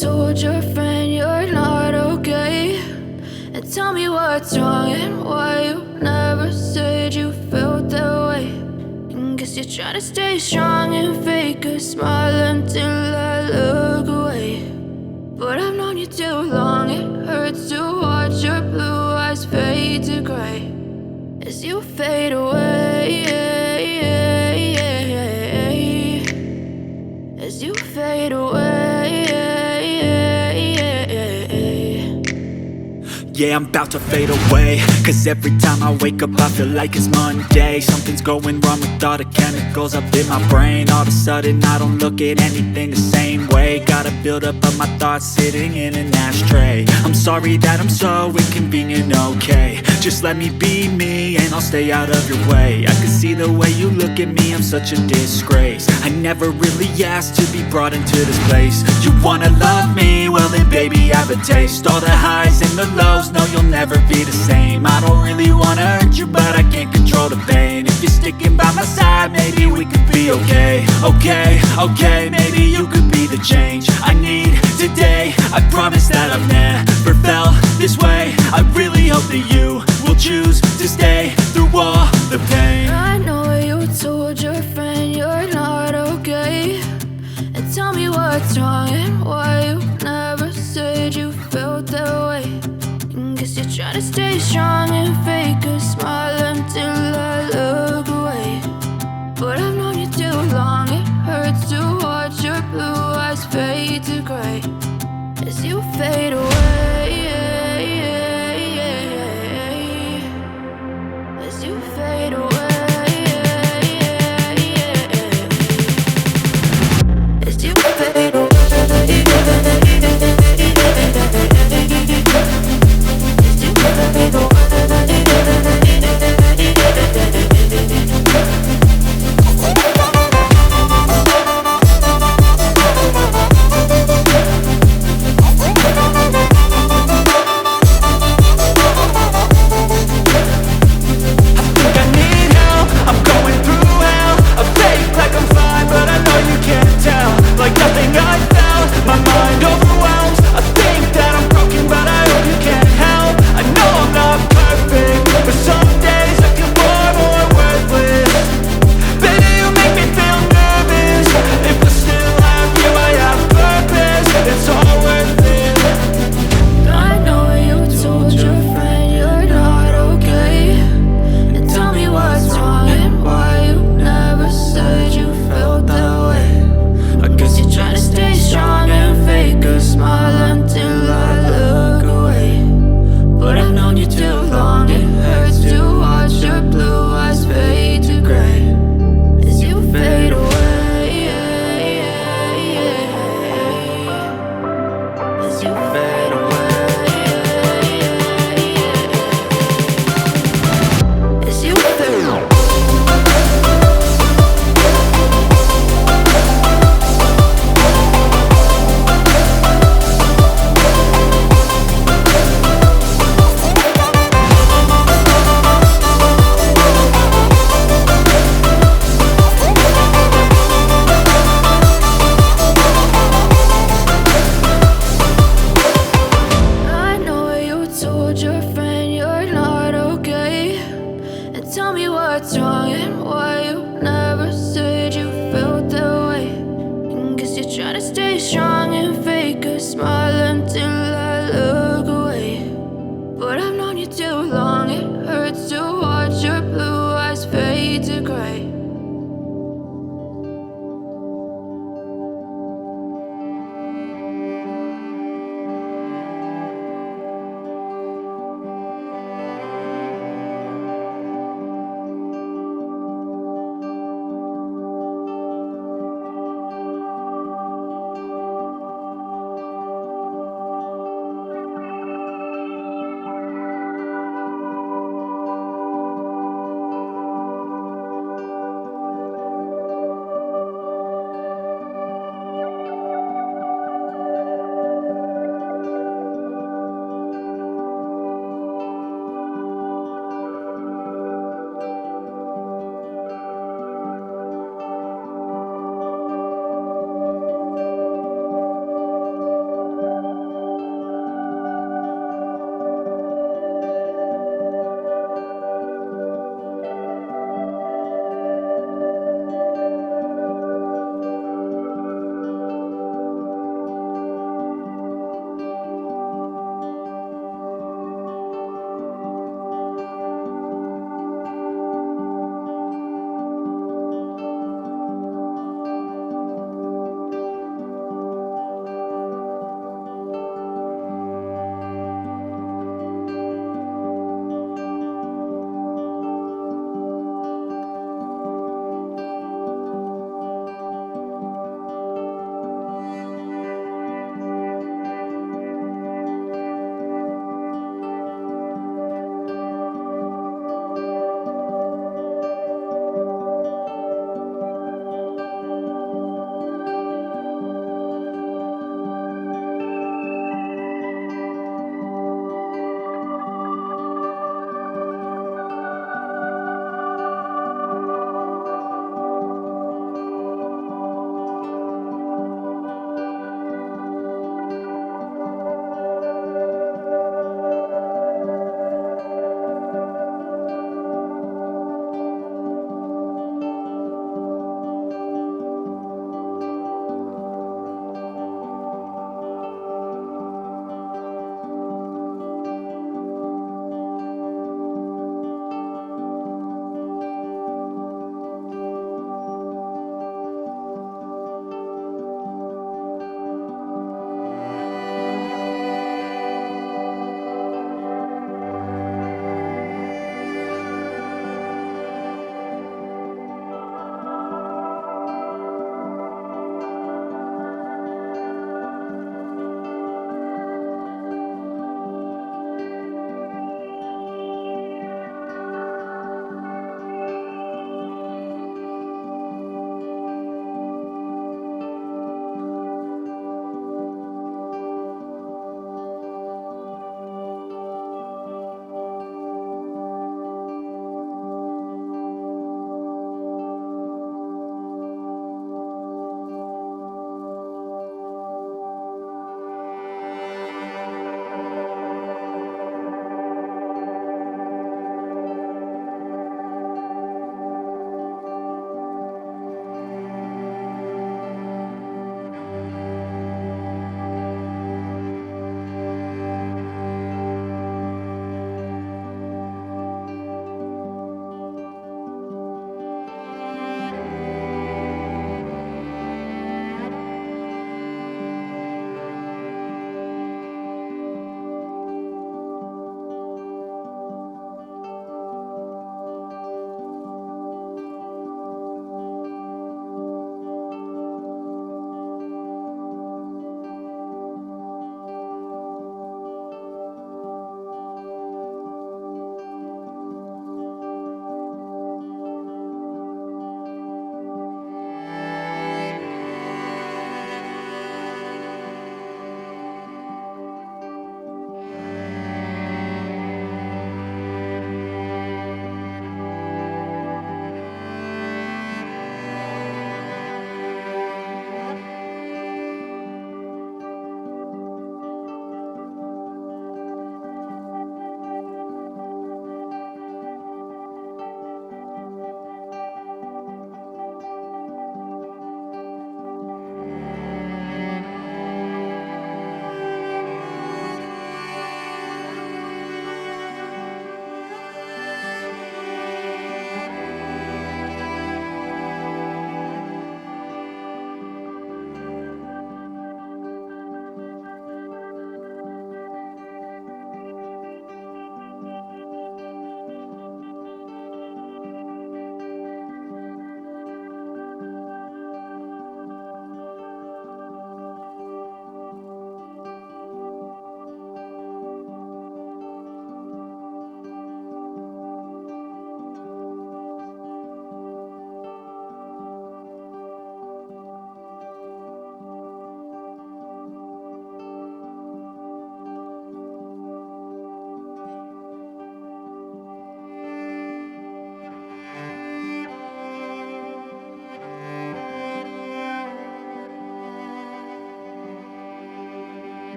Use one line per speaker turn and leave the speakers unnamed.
told your friend you're not okay, and tell me what's wrong and why you never said you felt that way. And guess you're trying to stay strong and fake a smile until I look away. But I've known you too long, it hurts to watch your blue eyes fade to gray as you fade away, as you fade away.
Yeah, I'm about to fade away, cause every time I wake up I feel like it's Monday. Something's going wrong with all the chemicals up in my brain. All of a sudden I don't look at anything the same way. Gotta build up of my thoughts sitting in an ashtray. I'm sorry that I'm so inconvenient, okay. Just let me be me and I'll stay out of your way. I can see the way you look at me, I'm such a disgrace. I never really asked to be brought into this place. You wanna love me? Well then baby I have a taste. All the highs and the lows, no you'll never be the same. I don't really wanna hurt you but I can't control the pain. If you're sticking by my side maybe we could be okay. Okay, maybe you could be the change I need today. I promise that I've never felt this way. I really hope that you will choose to stay through all the pain.
I know you told your friend you're not okay, and tell me what's wrong and why you never said you felt that way. And guess you're trying to stay strong and fake a smile until I look away. But I've known you too long, it hurts to watch your blue eyes fade to gray as you fade away, as you fade away, as you fade away. Tell me what's wrong and why you never said you felt that way. And guess you're trying to stay strong and fake a smile until